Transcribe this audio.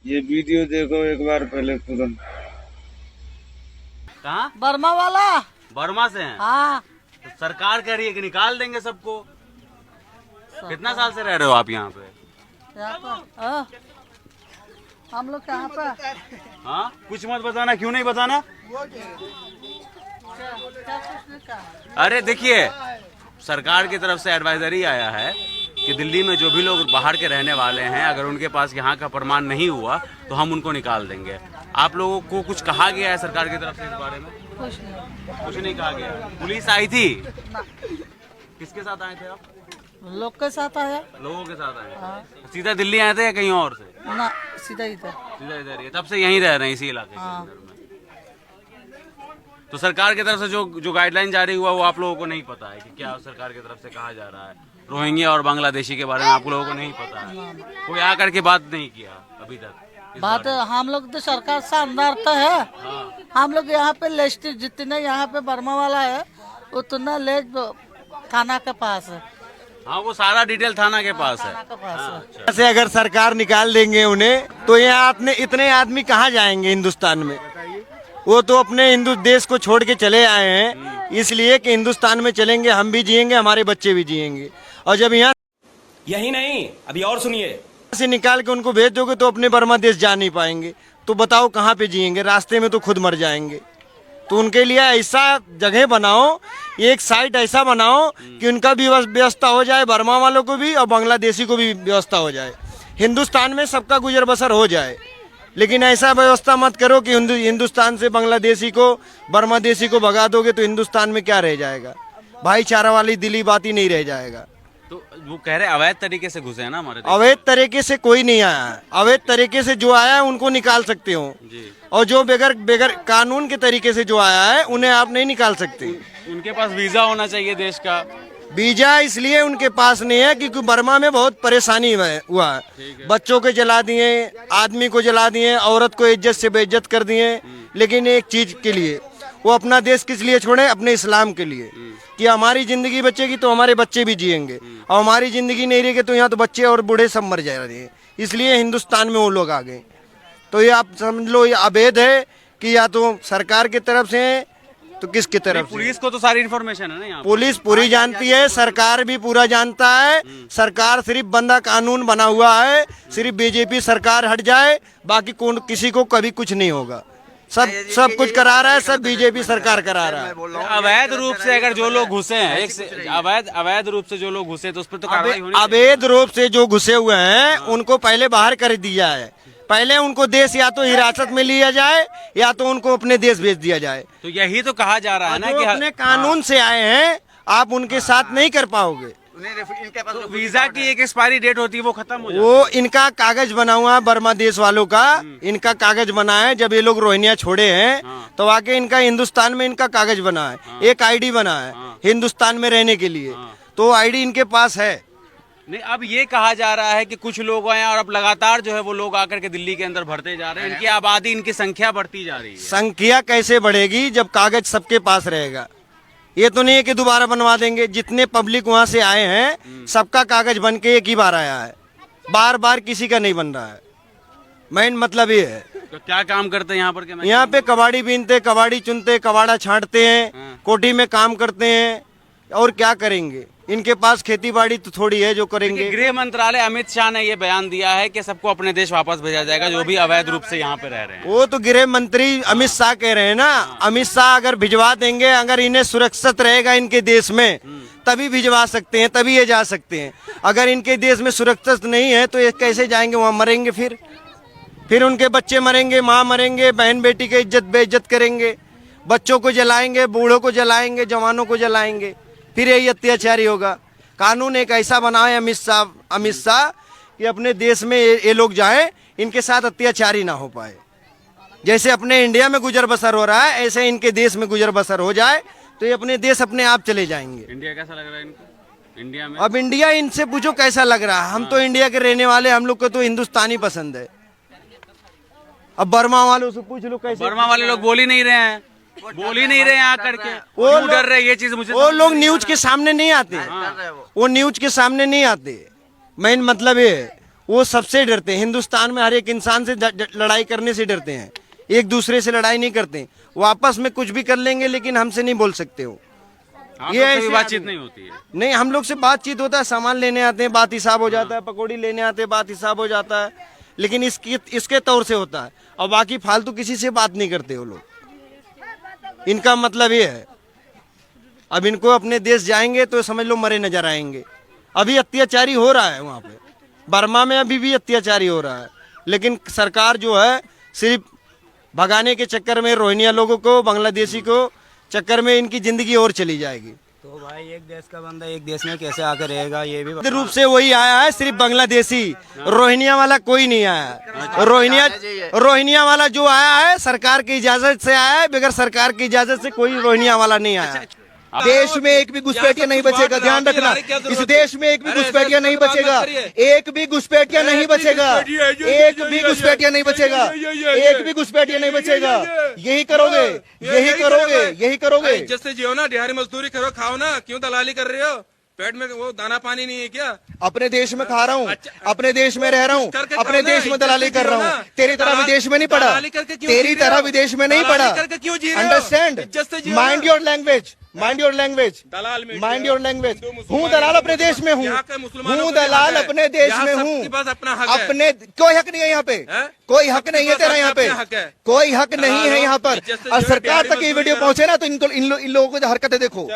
ये वीडियो देखो एक बार पहले तुरंत। कहाँ? बर्मा वाला। बर्मा से हैं? हाँ। तो सरकार कह रही है कि निकाल देंगे सबको। कितना साल से रह रहे हो आप यहाँ पे? हाँ। हम लोग कहाँ पे? हाँ, कुछ मत बताना। क्यों नहीं बताना? अरे देखिए, सरकार की तरफ से एडवाइजरी आया है कि दिल्ली में जो भी लोग बाहर के रहने वाले हैं, अगर उनके पास यहाँ का प्रमाण नहीं हुआ तो हम उनको निकाल देंगे। आप लोगों को कुछ कहा गया है सरकार की तरफ से इस बारे में? कुछ नहीं कहा गया। पुलिस आई थी? किसके साथ आए थे आप? लोग के साथ आया। लोगों के साथ आए? हाँ। सीधा दिल्ली आए थे या कहीं और से? ना, सीधा इधर। सीधा इधर ही? तब से यहीं रह रहे हैं इसी इलाके के हाँ। अंदर में? तो सरकार की तरफ से जो गाइडलाइन जारी हुआ वो आप लोगों को नहीं पता है कि क्या सरकार की तरफ से कहा जा रहा है? रोहिंग्या और बांग्लादेशी के बारे में आप लोगों को नहीं पता है? कोई आकर के बात नहीं किया अभी तक इस बात बारे में? हम लोग तो सरकार से अंदर तो है। हाँ। हम लोग यहाँ पे लिस्ट जितने यहाँ पे बर्मा वाला है उतना ले थाना के पास है। हाँ, वो सारा डिटेल थाना के पास है। थाना के पास हाँ, है। अच्छा। से अगर सरकार निकाल देंगे उन्हें तो यहाँ अपने इतने आदमी कहाँ जाएंगे हिंदुस्तान में? वो तो अपने हिंदू देश को छोड़ के चले आए हैं इसलिए कि हिंदुस्तान में चलेंगे हम भी जिएंगे, हमारे बच्चे भी जिएंगे। और जब यहाँ यही नहीं, अभी और सुनिए। से निकाल के उनको भेज दोगे तो अपने बर्मा देश जा नहीं पाएंगे। तो बताओ कहाँ पे जिएंगे? रास्ते में तो खुद मर जाएंगे। तो उनके लिए ऐसा जगह बनाओ, एक साइट ऐसा बनाओ कि उनका भी व्यवस्था हो जाए, बर्मा वालों को भी और बांग्लादेशी को भी व्यवस्था हो जाए। हिंदुस्तान में सबका गुजर बसर हो जाए। लेकिन ऐसा व्यवस्था मत करो कि हिंदुस्तान से बांग्लादेशी को, बर्मा देशी को भगा दोगे तो हिंदुस्तान में क्या रह जाएगा? भाईचारा वाली दिली बात ही नहीं रह जाएगा। तो वो कह रहे अवैध तरीके से घुसे हैं ना हमारे देश? अवैध तरीके से कोई नहीं आया है। अवैध तरीके से जो आया है उनको निकाल सकते हो जी। और जो बगैर कानून के तरीके से जो आया है उन्हें आप नहीं निकाल सकते। उनके पास वीजा होना चाहिए देश का। वीजा इसलिए उनके पास नहीं है क्योंकि बर्मा में बहुत परेशानी हुआ है। बच्चों को जला दिए, आदमी को जला दिए, औरत को इज्जत से बेइज्जत कर दिए। लेकिन एक चीज के लिए वो अपना देश किस लिए छोड़े? अपने इस्लाम के लिए, कि हमारी जिंदगी बचेगी तो हमारे बच्चे भी जिएंगे, और हमारी जिंदगी नहीं रहेगी तो यहाँ तो बच्चे और बूढ़े सब मर जा रहे हैं। इसलिए हिंदुस्तान में वो लोग आ गए। तो ये आप समझ लो, ये अवैध है कि या तो सरकार की तरफ से है तो किसकी तरफ से? पुलिस को तो सारी इन्फॉर्मेशन है ना यहाँ पे? पुलिस पूरी जानती है, सरकार भी पूरा जानता है। सरकार सिर्फ बंदा कानून बना हुआ है। सिर्फ बीजेपी सरकार हट जाए, बाकी कौन किसी को कभी कुछ नहीं होगा। सब कुछ करा रहा है, सब बीजेपी सरकार करा रहा है। अवैध रूप से अगर जो लोग घुसे हैं, अवैध रूप से जो लोग घुसे तो उस पर तो कार्रवाई होनी चाहिए। अवैध रूप से जो घुसे हुए हैं उनको पहले बाहर कर दिया है। पहले उनको देश या तो हिरासत में लिया जाए या तो उनको अपने देश भेज दिया जाए। तो यही तो कहा जा रहा है ना जो कि अपने कानून से आए हैं आप उनके साथ नहीं कर पाओगे। तो वीजा की एक एक्सपायरी डेट होती है, वो खत्म हो जाती है। वो इनका कागज बना हुआ है, बर्मा देश वालों का इनका कागज बना है। जब ये लोग रोहिंग्या छोड़े हैं तो आके इनका हिंदुस्तान में इनका कागज बना है, एक आईडी बना है हिंदुस्तान में रहने के लिए। तो आईडी इनके पास है। नहीं, अब ये कहा जा रहा है कि कुछ लोग आए और अब लगातार जो है वो लोग आकर के दिल्ली के अंदर भरते जा रहे हैं। इनकी आबादी, इनकी संख्या बढ़ती जा रही है। संख्या कैसे बढ़ेगी जब कागज सबके पास रहेगा? ये तो नहीं है कि दोबारा बनवा देंगे। जितने पब्लिक वहाँ से आए हैं सबका कागज बन के एक ही बार आया है, बार बार किसी का नहीं बन रहा है। मेन मतलब ये है। तो क्या काम करते हैं यहाँ पर? यहाँ पे कबाड़ी बीनते, कबाड़ी चुनते, कबाड़ा छांटते हैं, कोठी में काम करते हैं। और क्या करेंगे? इनके पास खेती बाड़ी तो थोड़ी है जो करेंगे। गृह मंत्रालय अमित शाह ने ये बयान दिया है कि सबको अपने देश वापस भेजा जाएगा जो भी अवैध रूप से यहाँ पे रह रहे हैं। वो तो गृह मंत्री अमित शाह कह रहे हैं ना। अमित शाह अगर भिजवा देंगे, अगर इन्हें सुरक्षित रहेगा इनके देश में तभी भिजवा सकते हैं, तभी ये जा सकते हैं। अगर इनके देश में सुरक्षित नहीं है तो ये कैसे जाएंगे? वहाँ मरेंगे, फिर उनके बच्चे मरेंगे, माँ मरेंगे, बहन बेटी की इज्जत बेइज्जत करेंगे, बच्चों को जलाएंगे, बूढ़ों को जलाएंगे, जवानों को जलाएंगे। फिर यही अत्याचारी होगा। कानून एक ऐसा बनाए अमित शाह कि अपने देश में ये लोग जाएं, इनके साथ अत्याचारी ना हो पाए। जैसे अपने इंडिया में गुजर बसर हो रहा है ऐसे इनके देश में गुजर बसर हो जाए तो ये अपने देश अपने आप चले जाएंगे। इंडिया कैसा लग रहा है इनको? इंडिया में अब इंडिया इनसे पूछो कैसा लग रहा है। हम तो इंडिया के रहने वाले, हम लोग को तो हिंदुस्तानी पसंद है। अब बर्मा वालों से पूछ लो कैसे। बर्मा वाले लोग बोल ही नहीं रहे हैं, आकर के। वो डर रहे, ये चीज मुझे वो लोग न्यूज के सामने नहीं आते। वो न्यूज के सामने नहीं आते। मेन मतलब ये है वो सबसे डरते हैं। हिंदुस्तान में हर एक इंसान से लड़ाई करने से डरते हैं, एक दूसरे से लड़ाई नहीं करते। वो आपस में कुछ भी कर लेंगे लेकिन हमसे नहीं बोल सकते हो। ये ऐसे बातचीत आदमी- नहीं होती है। नहीं, हम लोग से बातचीत होता है, सामान लेने आते हैं, बात हिसाब हो जाता है, पकौड़ी लेने आते हैं, बात हिसाब हो जाता है, लेकिन इसके तौर से होता है। और बाकी फालतू किसी से बात नहीं करते वो लोग। इनका मतलब ये है, अब इनको अपने देश जाएंगे तो समझ लो मरे नजर आएंगे। अभी अत्याचारी हो रहा है वहाँ पे, बर्मा में अभी भी अत्याचारी हो रहा है, लेकिन सरकार जो है सिर्फ भगाने के चक्कर में रोहिंग्या लोगों को, बांग्लादेशी को चक्कर में इनकी जिंदगी और चली जाएगी। तो भाई एक देश का बंदा एक देश में कैसे आकर रहेगा, ये भी रूप से वही आया है, सिर्फ बांग्लादेशी, रोहिंग्या वाला कोई नहीं आया। रोहिंग्या वाला जो आया है सरकार की इजाजत से आया है, बगैर सरकार की इजाजत से कोई रोहिंग्या वाला नहीं आया। देश में एक भी घुसपैठिया नहीं बचेगा, ध्यान रखना। इस देश में एक भी घुसपैठिया नहीं बचेगा, एक भी घुसपैठिया नहीं बचेगा, एक भी घुसपैठिया नहीं बचेगा, एक भी घुसपैठिया नहीं बचेगा। यही करोगे, यही करोगे, यही करोगे। जैसे जियो ना, दिहाड़ी मजदूरी करो, खाओ ना, क्यों दलाली कर रहे हो? पेट में वो दाना पानी नहीं है क्या? अपने देश में खा रहा हूँ, अपने देश में रह रहा हूँ, अपने देश में दलाली कर रहा हूँ। तेरी तरह विदेश में नहीं पढ़ा, तेरी तरह विदेश में नहीं पढ़ा। Understand, mind your language, mind your language, mind your language. हूँ दलाल अपने देश में हूँ, हूँ दलाल अपने देश में हूँ। अपने कोई हक नहीं है यहाँ पे, कोई हक नहीं है तेरा यहाँ पे, कोई हक नहीं है यहाँ पर। और सरकार तक ये वीडियो पहुंचे ना तो इन लोगों की हरकतें देखो।